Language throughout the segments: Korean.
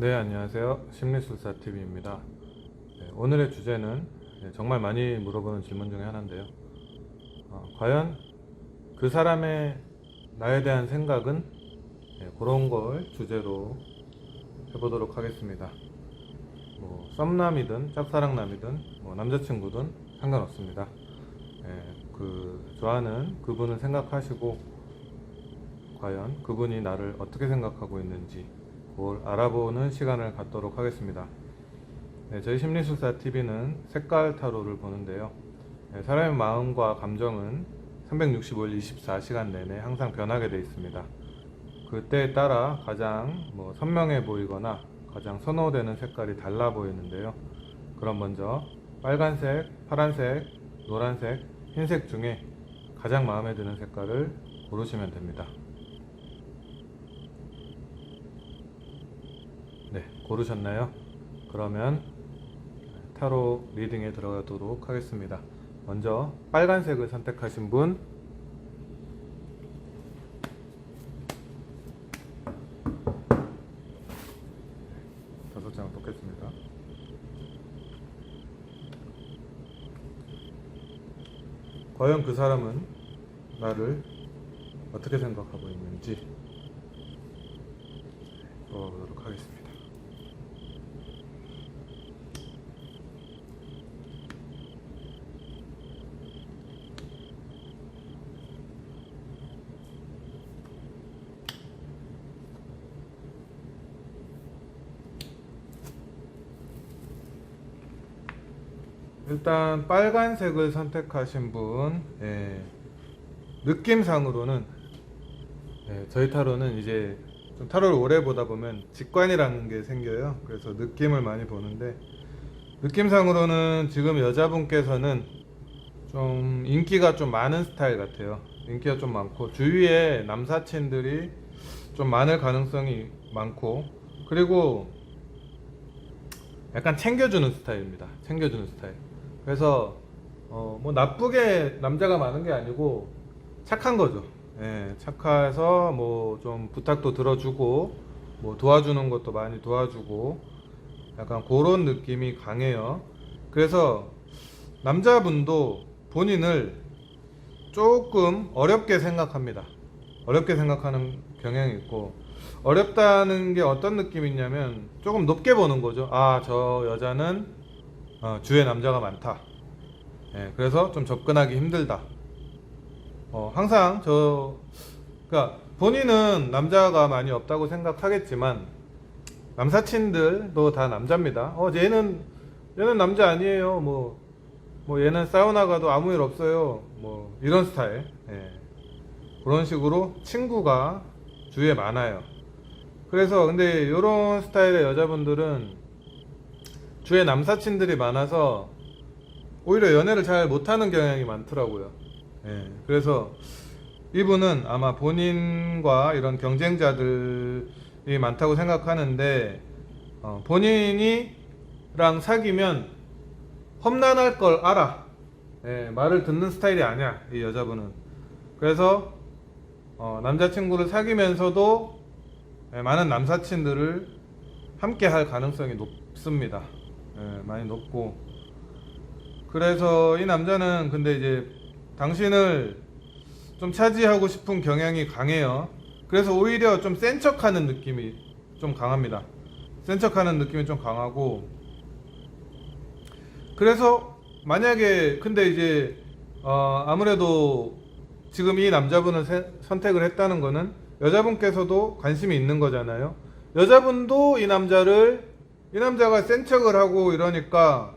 네, 안녕하세요. 심리술사TV입니다. 오늘의 주제는 정말 많이 물어보는 질문 중에 하나인데요. 과연 그 사람의 나에 대한 생각은? 그런 걸 주제로 해보도록 하겠습니다. 썸남이든 짝사랑남이든 남자친구든 상관없습니다. 좋아하는 그분을 생각하시고 과연 그분이 나를 어떻게 생각하고 있는지 그걸 알아보는 시간을 갖도록 하겠습니다. 저희 심리술사TV는 색깔 타로를 보는데요. 사람의 마음과 감정은 365일 24시간 내내 항상 변하게 되어 있습니다. 그때에 따라 가장 선명해 보이거나 가장 선호되는 색깔이 달라 보이는데요. 그럼 먼저 빨간색, 파란색, 노란색, 흰색 중에 가장 마음에 드는 색깔을 고르시면 됩니다. 네, 고르셨나요? 그러면 타로 리딩에 들어가도록 하겠습니다. 먼저 빨간색을 선택하신 분, 다섯 장을 뽑겠습니다. 과연 그 사람은 나를 어떻게 생각하고 있는지 보도록 하겠습니다. 일단 빨간색을 선택하신 분, 느낌상으로는 저희 타로는 이제 좀 타로를 오래 보다 보면 직관이라는 게 생겨요. 그래서 느낌을 많이 보는데, 느낌상으로는 지금 여자분께서는 좀 인기가 좀 많은 스타일 같아요. 인기가 좀 많고 주위에 남사친들이 좀 많을 가능성이 많고, 그리고 약간 챙겨주는 스타일입니다. 챙겨주는 스타일. 그래서 나쁘게 남자가 많은 게 아니고 착한 거죠. 착해서 좀 부탁도 들어주고 도와주는 것도 많이 도와주고 약간 그런 느낌이 강해요. 그래서 남자분도 본인을 조금 어렵게 생각합니다. 어렵게 생각하는 경향이 있고, 어렵다는 게 어떤 느낌이냐면 조금 높게 보는 거죠. 아, 저 여자는 주위에 남자가 많다. 그래서 좀 접근하기 힘들다. 항상 그러니까 본인은 남자가 많이 없다고 생각하겠지만 남사친들도 다 남자입니다. 얘는 남자 아니에요. 얘는 사우나 가도 아무 일 없어요. 이런 스타일. 그런 식으로 친구가 주위에 많아요. 그래서 근데 이런 스타일의 여자분들은 주위에 남사친들이 많아서 오히려 연애를 잘 못하는 경향이 많더라고요. 그래서 이분은 아마 본인과 이런 경쟁자들이 많다고 생각하는데, 본인이랑 사귀면 험난할 걸 알아. 말을 듣는 스타일이 아니야, 이 여자분은. 그래서 남자친구를 사귀면서도 많은 남사친들을 함께 할 가능성이 높습니다. 많이 높고, 그래서 이 남자는 근데 이제 당신을 좀 차지하고 싶은 경향이 강해요. 그래서 오히려 좀 센 척하는 느낌이 좀 강합니다. 센 척하는 느낌이 좀 강하고, 그래서 만약에 근데 이제 아무래도 지금 이 남자분을 선택을 했다는 거는 여자분께서도 관심이 있는 거잖아요. 여자분도 이 남자가 센 척을 하고 이러니까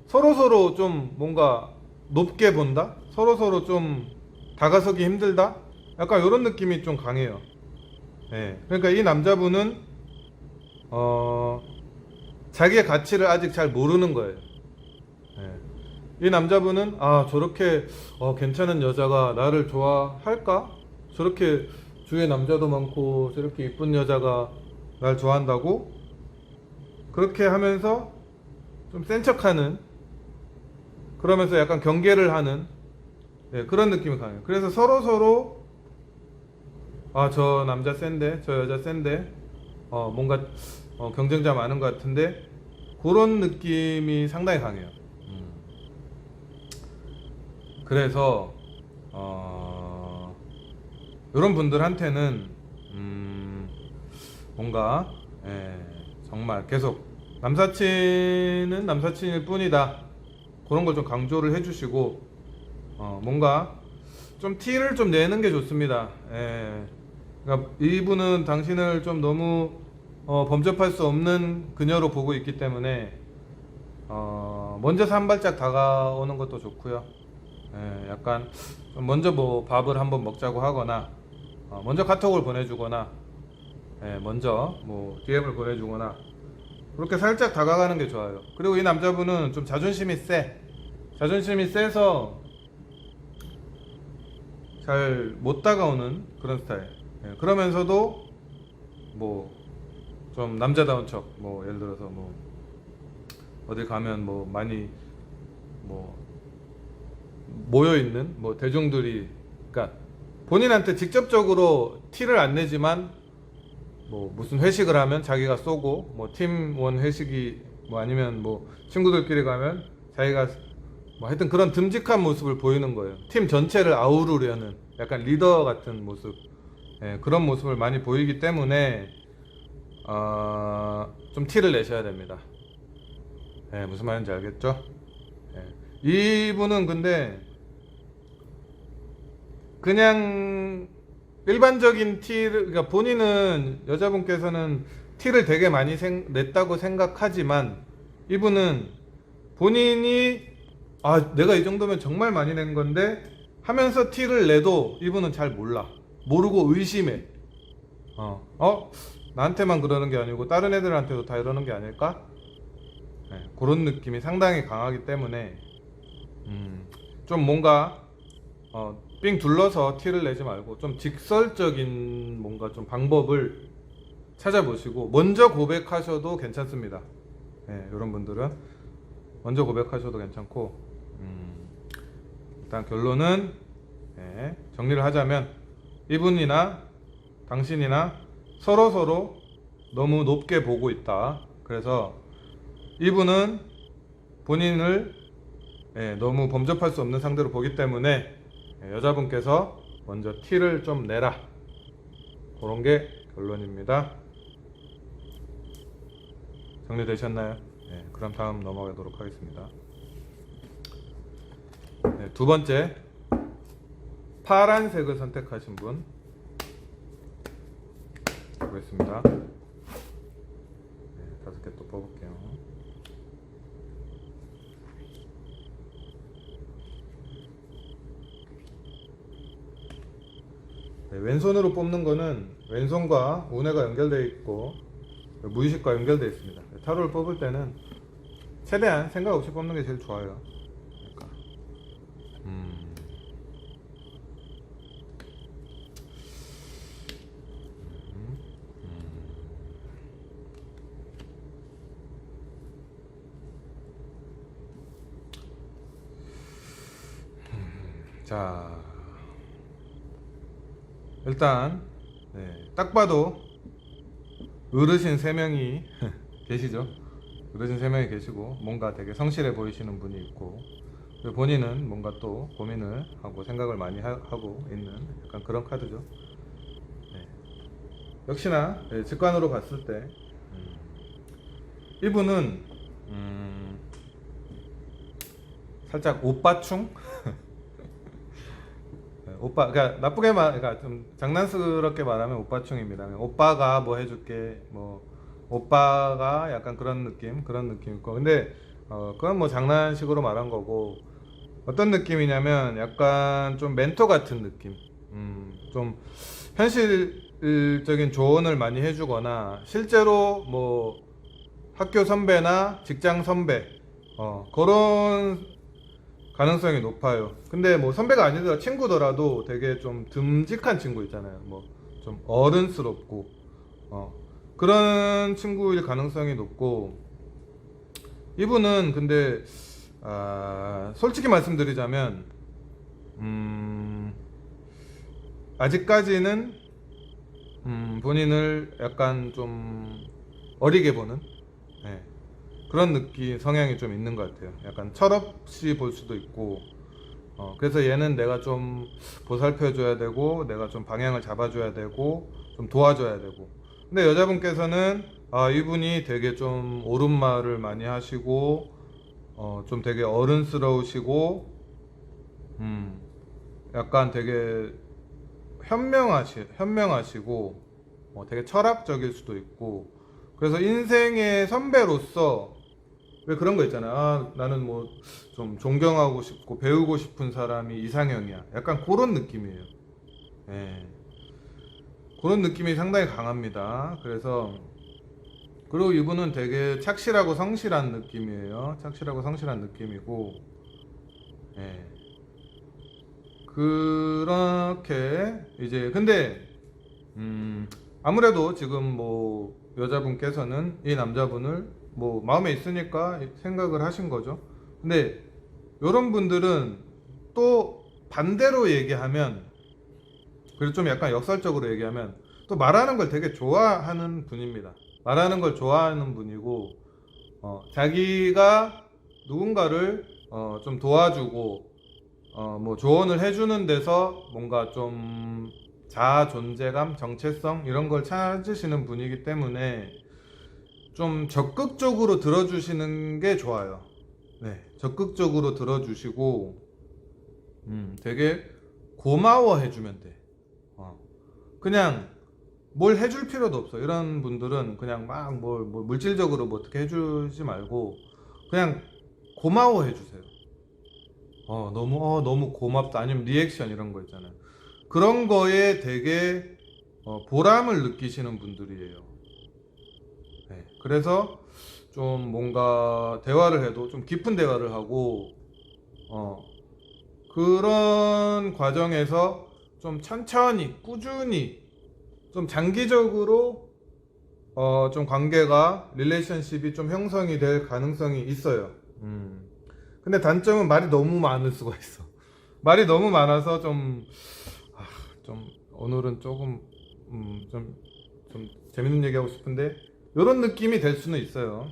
서로서로 좀 뭔가 높게 본다? 서로서로 좀 다가서기 힘들다? 약간 이런 느낌이 좀 강해요. 그러니까 이 남자분은 자기의 가치를 아직 잘 모르는 거예요. 이 남자분은 저렇게 괜찮은 여자가 나를 좋아할까? 저렇게 주위에 남자도 많고 저렇게 이쁜 여자가 날 좋아한다고? 그렇게 하면서 좀 센 척하는, 그러면서 약간 경계를 하는 그런 느낌이 강해요. 그래서 서로 저 남자 센데 저 여자 센데 뭔가 경쟁자 많은 것 같은데 그런 느낌이 상당히 강해요. 그래서 이런 분들한테는 뭔가 정말 계속 남사친은 남사친일 뿐이다, 그런 걸 좀 강조를 해주시고 뭔가 좀 티를 좀 내는 게 좋습니다. 그러니까 이분은 당신을 좀 너무 범접할 수 없는 그녀로 보고 있기 때문에 먼저서 한 발짝 다가오는 것도 좋고요. 약간 좀 먼저 뭐 밥을 한번 먹자고 하거나 먼저 카톡을 보내주거나 먼저 뭐 DM을 보내주거나 그렇게 살짝 다가가는 게 좋아요. 그리고 이 남자분은 좀 자존심이 세서 잘 못 다가오는 그런 스타일. 그러면서도 뭐 좀 남자다운 척, 뭐 예를 들어서 뭐 어디 가면 뭐 많이 뭐 모여 있는 뭐 대중들이, 그러니까 본인한테 직접적으로 티를 안 내지만 뭐 무슨 회식을 하면 자기가 쏘고, 뭐 팀원 회식이 뭐 아니면 뭐 친구들끼리 가면 자기가 뭐 하여튼 그런 듬직한 모습을 보이는 거예요. 팀 전체를 아우르려는 약간 리더 같은 모습, 그런 모습을 많이 보이기 때문에 좀 티를 내셔야 됩니다. 무슨 말인지 알겠죠? 이분은 근데 그냥 일반적인 티를, 그러니까 본인은, 여자분께서는 티를 되게 많이 냈다고 생각하지만 이분은 본인이 내가 이 정도면 정말 많이 낸 건데 하면서 티를 내도 이분은 잘 모르고 의심해. 나한테만 그러는 게 아니고 다른 애들한테도 다 이러는 게 아닐까? 그런 느낌이 상당히 강하기 때문에 좀 뭔가 삥 둘러서 티를 내지 말고 좀 직설적인 뭔가 좀 방법을 찾아보시고 먼저 고백하셔도 괜찮습니다. 이런 분들은 먼저 고백하셔도 괜찮고, 일단 결론은 정리를 하자면 이분이나 당신이나 서로 너무 높게 보고 있다. 그래서 이분은 본인을 너무 범접할 수 없는 상대로 보기 때문에 여자분께서 먼저 티를 좀 내라, 그런 게 결론입니다. 정리되셨나요? 그럼 다음 넘어가도록 하겠습니다. 두 번째, 파란색을 선택하신 분 보겠습니다. 5개 또 뽑을게요. 왼손으로 뽑는 거는 왼손과 운해가 연결되어 있고 무의식과 연결되어 있습니다. 타로를 뽑을 때는 최대한 생각 없이 뽑는 게 제일 좋아요. 그러니까. 자, 일단 딱 봐도 어르신 3명이 계시죠. 어르신 3명이 계시고 뭔가 되게 성실해 보이시는 분이 있고, 본인은 뭔가 또 고민을 하고 생각을 많이 하고 있는 약간 그런 카드죠. 역시나 직관으로 봤을 때 이분은 살짝 오빠충? 오빠, 그러니까 나쁘게 그러니까 좀 장난스럽게 말하면 오빠충입니다. 오빠가 뭐 해줄게, 뭐 오빠가 약간 그런 느낌 있고, 근데 그건 뭐 장난식으로 말한 거고, 어떤 느낌이냐면 약간 좀 멘토 같은 느낌, 좀 현실적인 조언을 많이 해주거나 실제로 뭐 학교 선배나 직장 선배 그런 가능성이 높아요. 근데 뭐 선배가 아니더라도 친구더라도 되게 좀 듬직한 친구 있잖아요. 뭐 좀 어른스럽고 그런 친구일 가능성이 높고, 이분은 근데 솔직히 말씀드리자면 아직까지는 본인을 약간 좀 어리게 보는, 예, 그런 느낌 성향이 좀 있는 것 같아요. 약간 철없이 볼 수도 있고, 그래서 얘는 내가 좀 보살펴줘야 되고, 내가 좀 방향을 잡아줘야 되고, 좀 도와줘야 되고. 근데 여자분께서는 이분이 되게 좀 옳은 말을 많이 하시고, 좀 되게 어른스러우시고, 음, 약간 되게 현명하시고, 되게 철학적일 수도 있고, 그래서 인생의 선배로서 왜 그런 거 있잖아. 나는 뭐 좀 존경하고 싶고 배우고 싶은 사람이 이상형이야. 약간 그런 느낌이에요. 예. 그런 느낌이 상당히 강합니다. 그래서 그리고 이분은 되게 착실하고 성실한 느낌이에요. 착실하고 성실한 느낌이고, 예. 그렇게 이제 근데 아무래도 지금 뭐 여자분께서는 이 남자분을 뭐 마음에 있으니까 생각을 하신 거죠. 근데 이런 분들은 또 반대로 얘기하면, 그리고 좀 약간 역설적으로 얘기하면 또 말하는 걸 되게 좋아하는 분입니다. 말하는 걸 좋아하는 분이고, 자기가 누군가를 좀 도와주고 뭐 조언을 해주는 데서 뭔가 좀 자아 존재감, 정체성 이런 걸 찾으시는 분이기 때문에 좀 적극적으로 들어주시는 게 좋아요. 네, 적극적으로 들어주시고, 되게 고마워해주면 돼. 그냥 뭘 해줄 필요도 없어. 이런 분들은 그냥 막 뭐 물질적으로 뭐 어떻게 해주지 말고 그냥 고마워해주세요. 너무 고맙다. 아니면 리액션 이런 거 있잖아요. 그런 거에 되게 보람을 느끼시는 분들이에요. 네. 그래서 좀 뭔가 대화를 해도 좀 깊은 대화를 하고, 어, 그런 과정에서 좀 천천히, 꾸준히, 좀 장기적으로 좀 관계가, 릴레이션십이 좀 형성이 될 가능성이 있어요. 근데 단점은 말이 너무 많을 수가 있어. 말이 너무 많아서 좀 오늘은 조금 좀 재밌는 얘기하고 싶은데 이런 느낌이 될 수는 있어요.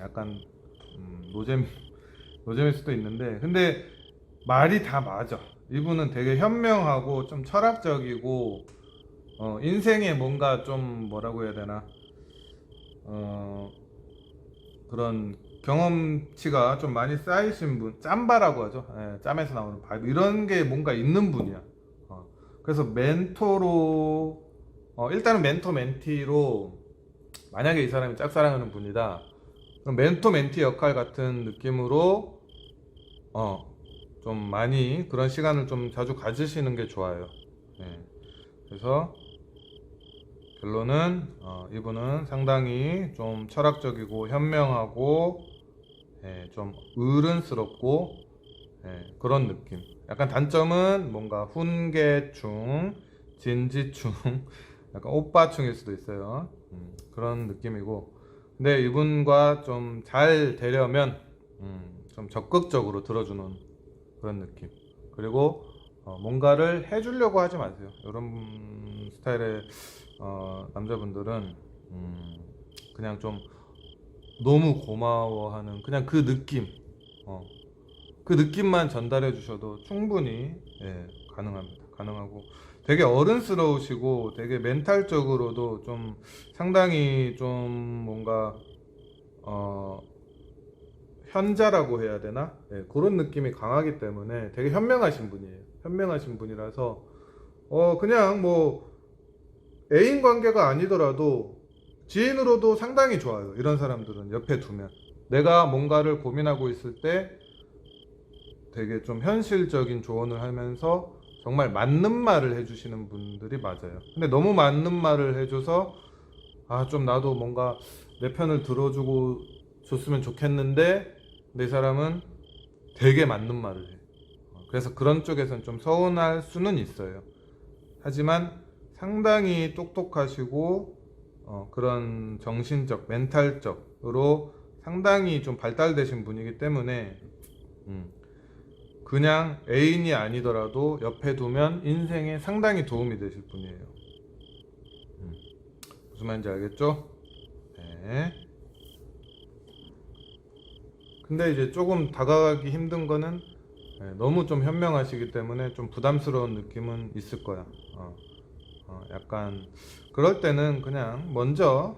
약간 노잼 노잼일 수도 있는데, 근데 말이 다 맞아. 이분은 되게 현명하고 좀 철학적이고, 인생에 뭔가 좀 뭐라고 해야 되나, 어, 그런 경험치가 좀 많이 쌓이신 분, 짬바라고 하죠. 예, 짬에서 나오는 바이브 이런 게 뭔가 있는 분이야. 어, 그래서 멘토로, 일단은 멘토 멘티로, 만약에 이 사람이 짝사랑하는 분이다, 그럼 멘토 멘티 역할 같은 느낌으로 어, 좀 많이 그런 시간을 좀 자주 가지시는 게 좋아요. 예, 그래서 결론은 이분은 상당히 좀 철학적이고 현명하고, 예, 좀 어른스럽고, 예, 그런 느낌. 약간 단점은 뭔가 훈계충, 진지충, 약간 오빠충일 수도 있어요. 그런 느낌이고. 근데 이분과 좀 잘 되려면 좀 적극적으로 들어주는 그런 느낌. 그리고 뭔가를 해주려고 하지 마세요. 이런 스타일의 남자분들은 그냥 좀 너무 고마워하는 그냥 그 느낌, 어, 그 느낌만 전달해 주셔도 충분히, 예, 가능합니다. 가능하고 되게 어른스러우시고 되게 멘탈적으로도 좀 상당히 좀 뭔가 어, 현자라고 해야 되나? 예, 그런 느낌이 강하기 때문에 되게 현명하신 분이에요. 현명하신 분이라서 그냥 뭐 애인 관계가 아니더라도 지인으로도 상당히 좋아요. 이런 사람들은 옆에 두면 내가 뭔가를 고민하고 있을 때 되게 좀 현실적인 조언을 하면서 정말 맞는 말을 해주시는 분들이 맞아요. 근데 너무 맞는 말을 해줘서 좀 나도 뭔가 내 편을 들어주고 줬으면 좋겠는데 내 사람은 되게 맞는 말을 해. 그래서 그런 쪽에서는 좀 서운할 수는 있어요. 하지만 상당히 똑똑하시고 그런 정신적, 멘탈적으로 상당히 좀 발달되신 분이기 때문에 음, 그냥 애인이 아니더라도 옆에 두면 인생에 상당히 도움이 되실 분이에요. 무슨 말인지 알겠죠? 네. 근데 이제 조금 다가가기 힘든 거는 너무 좀 현명하시기 때문에 좀 부담스러운 느낌은 있을 거야. 약간 그럴 때는 그냥 먼저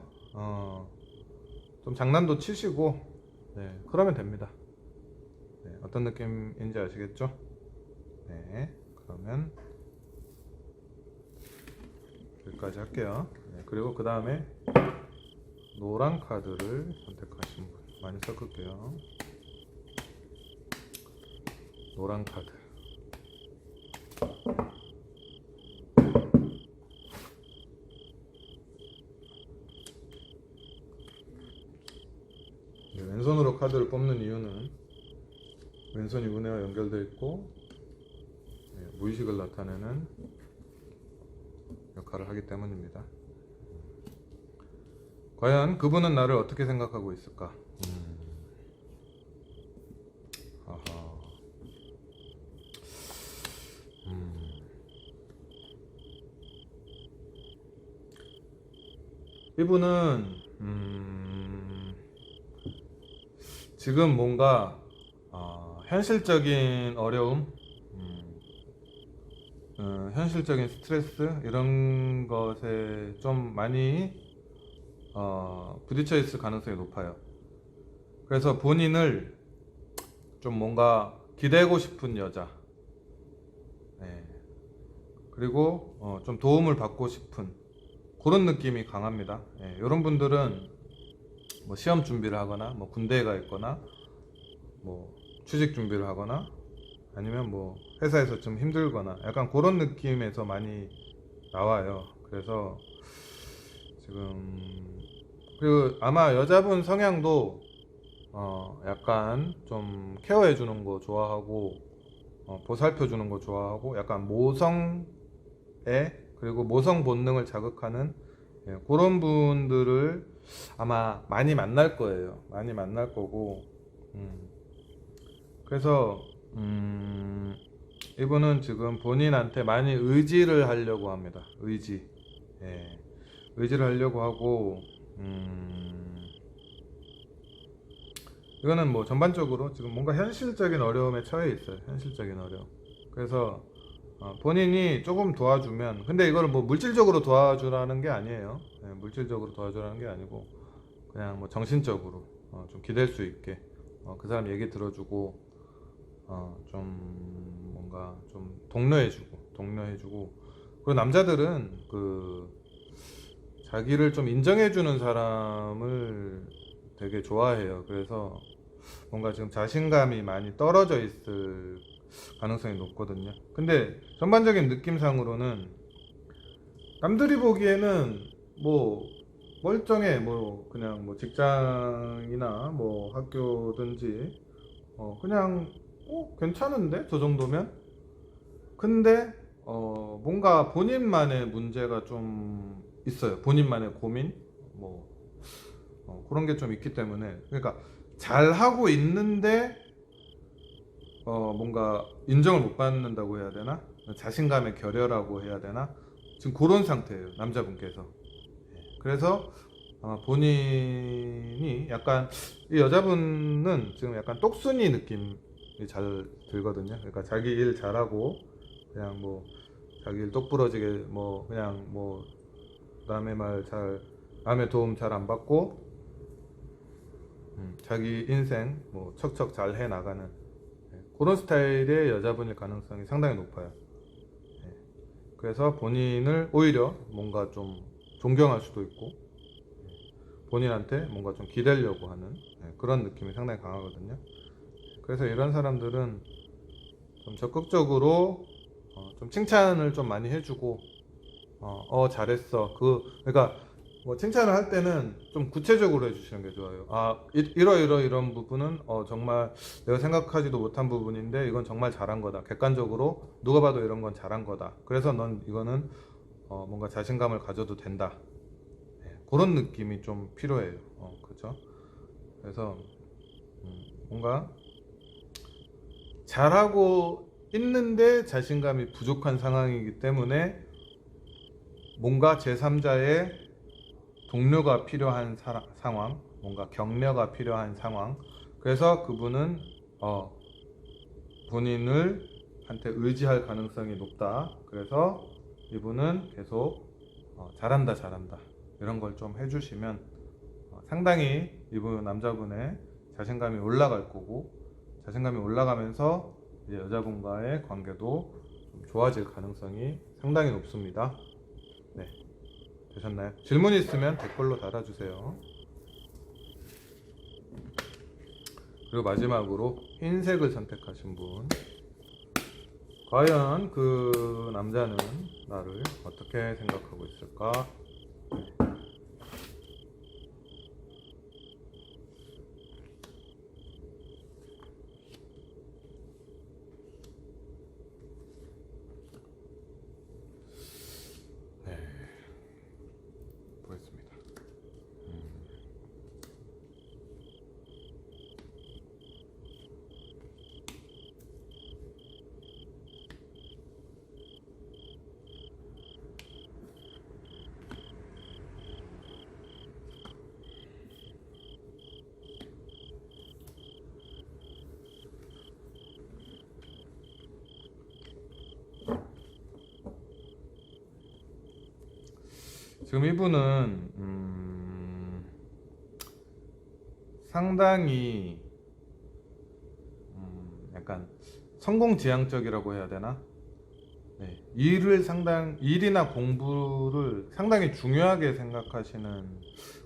좀 장난도 치시고 그러면 됩니다. 어떤 느낌인지 아시겠죠? 그러면 여기까지 할게요. 그리고 그 다음에 노란 카드를 선택하신 분 많이 섞을게요. 노란 카드. 왼손으로 카드를 뽑는 이유는 왼손이 운해와 연결되어 있고 무의식을 나타내는 역할을 하기 때문입니다. 과연 그분은 나를 어떻게 생각하고 있을까? 아하. 이분은 지금 뭔가 현실적인 어려움, 현실적인 스트레스 이런 것에 좀 많이 부딪혀 있을 가능성이 높아요. 그래서 본인을 좀 뭔가 기대고 싶은 여자, 그리고 좀 도움을 받고 싶은 그런 느낌이 강합니다. 이런 분들은 뭐 시험 준비를 하거나 뭐 군대에 가 있거나 뭐 취직 준비를 하거나 아니면 뭐 회사에서 좀 힘들거나 약간 그런 느낌에서 많이 나와요. 그래서 지금 그리고 아마 여자분 성향도 약간 좀 케어해 주는 거 좋아하고 보살펴 주는 거 좋아하고 약간 모성애 그리고 모성 본능을 자극하는 그런 분들을 아마 많이 만날 거예요. 많이 만날 거고 그래서 이분은 지금 본인한테 많이 의지를 하려고 합니다. 의지를 하려고 하고 이거는 뭐 전반적으로 지금 뭔가 현실적인 어려움에 처해 있어요. 현실적인 어려움. 그래서 본인이 조금 도와주면 근데 이걸 뭐 물질적으로 도와주라는 게 아니에요. 물질적으로 도와주라는 게 아니고 그냥 뭐 정신적으로 좀 기댈 수 있게 그 사람 얘기 들어주고 좀 뭔가 좀 독려해주고 그리고 남자들은 그 자기를 좀 인정해주는 사람을 되게 좋아해요. 그래서 뭔가 지금 자신감이 많이 떨어져 있을 가능성이 높거든요. 근데 전반적인 느낌상으로는 남들이 보기에는 뭐 멀쩡해. 뭐 그냥 뭐 직장이나 뭐 학교든지 그냥 괜찮은데 저 정도면. 근데 뭔가 본인만의 문제가 좀 있어요. 본인만의 고민 뭐 그런 게 좀 있기 때문에 그러니까 잘 하고 있는데 뭔가 인정을 못 받는다고 해야 되나? 자신감의 결여라고 해야 되나? 지금 그런 상태예요, 남자분께서. 그래서 본인이 약간 이 여자분은 지금 약간 똑순이 느낌이 잘 들거든요. 그러니까 자기 일 잘하고 그냥 뭐 자기 일 똑부러지게 뭐 그냥 뭐 남의 도움 잘 안 받고 자기 인생 뭐 척척 잘 해 나가는 그런 스타일의 여자분일 가능성이 상당히 높아요. 그래서 본인을 오히려 뭔가 좀 존경할 수도 있고 본인한테 뭔가 좀 기대려고 하는 그런 느낌이 상당히 강하거든요. 그래서 이런 사람들은 좀 적극적으로 좀 칭찬을 좀 많이 해주고 잘했어. 그러니까 뭐 칭찬을 할 때는 좀 구체적으로 해주시는 게 좋아요. 이런 부분은 정말 내가 생각하지도 못한 부분인데 이건 정말 잘한 거다. 객관적으로 누가 봐도 이런 건 잘한 거다. 그래서 넌 이거는 뭔가 자신감을 가져도 된다. 그런 느낌이 좀 필요해요. 그죠? 그래서 뭔가 잘하고 있는데 자신감이 부족한 상황이기 때문에 뭔가 제3자의 동료가 필요한 상황, 뭔가 격려가 필요한 상황. 그래서 그분은 본인을 한테 의지할 가능성이 높다. 그래서 이분은 계속 잘한다 이런 걸 좀 해주시면 상당히 이분 남자분의 자신감이 올라갈 거고, 자신감이 올라가면서 이제 여자분과의 관계도 좀 좋아질 가능성이 상당히 높습니다. 네, 되셨나요? 질문 있으면 댓글로 달아주세요. 그리고 마지막으로 흰색을 선택하신 분, 과연 그 남자는 나를 어떻게 생각하고 있을까? 네, 보겠습니다. 지금 이분은 상당히 약간 성공지향적이라고 해야 되나? 네, 일이나 공부를 상당히 중요하게 생각하시는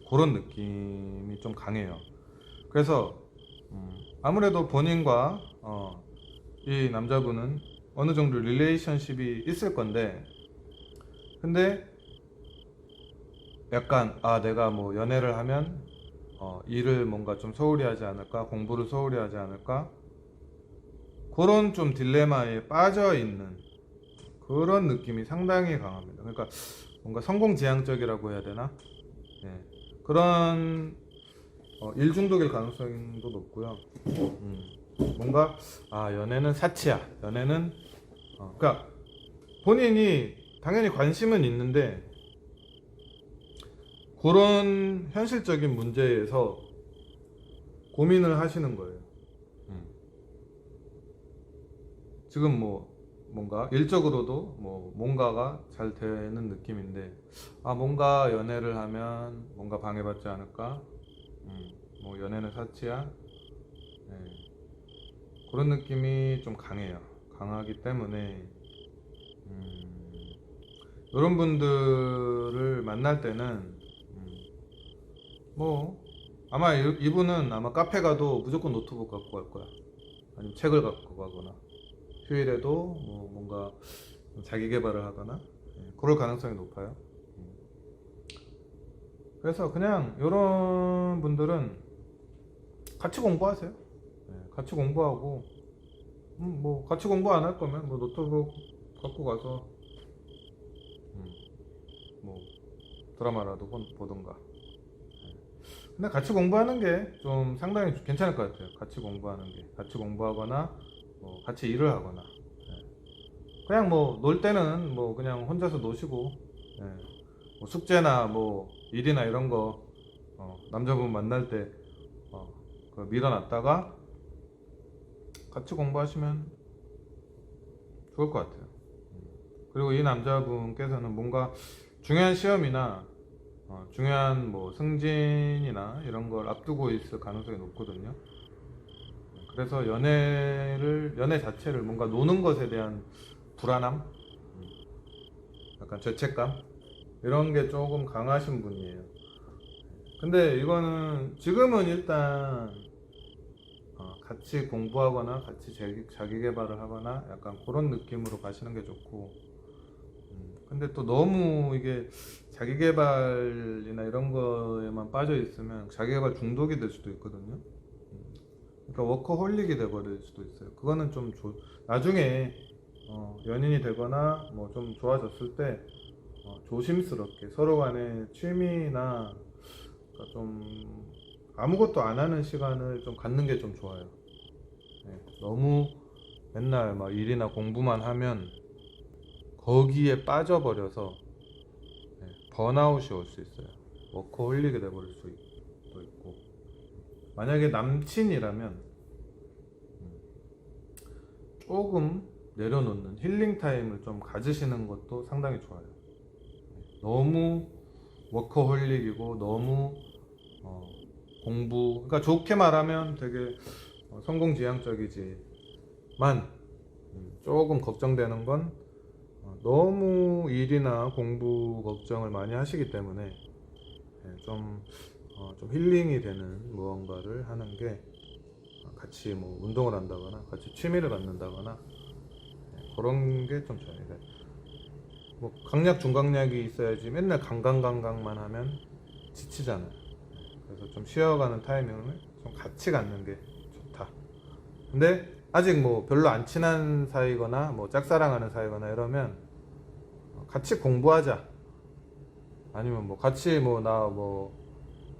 그런 느낌이 좀 강해요. 그래서 아무래도 본인과 이 남자분은 어느 정도 릴레이션십이 있을 건데, 근데 약간 내가 뭐 연애를 하면 일을 뭔가 좀 소홀히 하지 않을까, 공부를 소홀히 하지 않을까, 그런 좀 딜레마에 빠져 있는 그런 느낌이 상당히 강합니다. 그러니까 뭔가 성공지향적이라고 해야 되나? 네. 그런 일 중독일 가능성도 높고요. 뭔가 연애는 사치야. 연애는 그러니까 본인이 당연히 관심은 있는데 그런 현실적인 문제에서 고민을 하시는 거예요. 지금 뭔가 일적으로도 뭔가가 잘 되는 느낌인데 뭔가 연애를 하면 뭔가 방해받지 않을까? 뭐 연애는 사치야? 네. 그런 느낌이 좀 강해요. 강하기 때문에 이런 분들을 만날 때는 아마 이분은 아마 카페 가도 무조건 노트북 갖고 갈 거야. 아니면 책을 갖고 가거나 휴일에도 뭔가 자기 개발을 하거나 그럴 가능성이 높아요. 그래서 그냥 이런 분들은 같이 공부하세요. 같이 공부하고 같이 공부 안 할 거면 노트북 갖고 가서 드라마라도 보던가. 근데 같이 공부하는 게 좀 상당히 괜찮을 것 같아요. 같이 공부하는 게, 같이 공부하거나 같이 일을 하거나. 그냥 놀 때는 그냥 혼자서 노시고, 숙제나 일이나 이런 거 남자분 만날 때 밀어놨다가 같이 공부하시면 좋을 것 같아요. 그리고 이 남자분께서는 뭔가 중요한 시험이나 중요한 승진이나 이런 걸 앞두고 있을 가능성이 높거든요. 그래서 연애 자체를 뭔가 노는 것에 대한 불안함, 약간 죄책감 이런 게 조금 강하신 분이에요. 근데 이거는 지금은 일단 같이 공부하거나 같이 자기 개발을 하거나 약간 그런 느낌으로 가시는 게 좋고, 근데 또 너무 이게 자기 개발이나 이런 거에만 빠져 있으면 자기 개발 중독이 될 수도 있거든요. 그러니까 워커홀릭이 돼버릴 수도 있어요. 그거는 좀 나중에 연인이 되거나 좀 좋아졌을 때 조심스럽게 서로 간의 취미나 그러니까 좀 아무것도 안 하는 시간을 좀 갖는 게 좀 좋아요. 너무 맨날 막 일이나 공부만 하면 거기에 빠져버려서 번아웃이 올 수 있어요. 워커홀릭이 돼버릴 수도 있고, 만약에 남친이라면 조금 내려놓는 힐링 타임을 좀 가지시는 것도 상당히 좋아요. 너무 워커홀릭이고 너무 공부, 그러니까 좋게 말하면 되게 성공지향적이지만 조금 걱정되는 건 너무 일이나 공부 걱정을 많이 하시기 때문에 좀 힐링이 되는 무언가를 하는 게, 같이 뭐 운동을 한다거나 같이 취미를 갖는다거나 그런 게 좀 좋아요. 그러니까 뭐 강약 중강약이 있어야지 맨날 강강강강만 하면 지치잖아요. 그래서 좀 쉬어가는 타이밍을 좀 같이 갖는 게 좋다. 근데 아직 뭐 별로 안 친한 사이거나 뭐 짝사랑하는 사이거나 이러면 같이 공부하자, 아니면 뭐 같이 뭐 나 뭐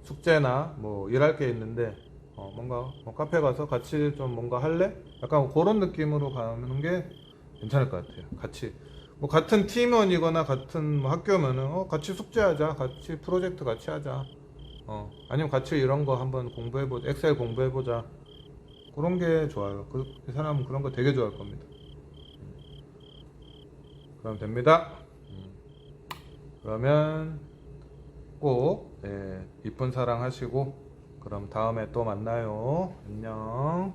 숙제나 뭐 일할 게 있는데 뭔가 뭐 카페 가서 같이 좀 뭔가 할래? 약간 그런 느낌으로 가는 게 괜찮을 것 같아요. 같이 뭐 같은 팀원이거나 같은 뭐 학교면은 같이 숙제하자, 같이 프로젝트 같이 하자, 아니면 같이 이런 거 한번 공부해보자, 엑셀 공부해보자, 그런 게 좋아요. 그 사람은 그런 거 되게 좋아할 겁니다. 그럼 됩니다. 그러면 꼭 이쁜 사랑 하시고, 그럼 다음에 또 만나요. 안녕.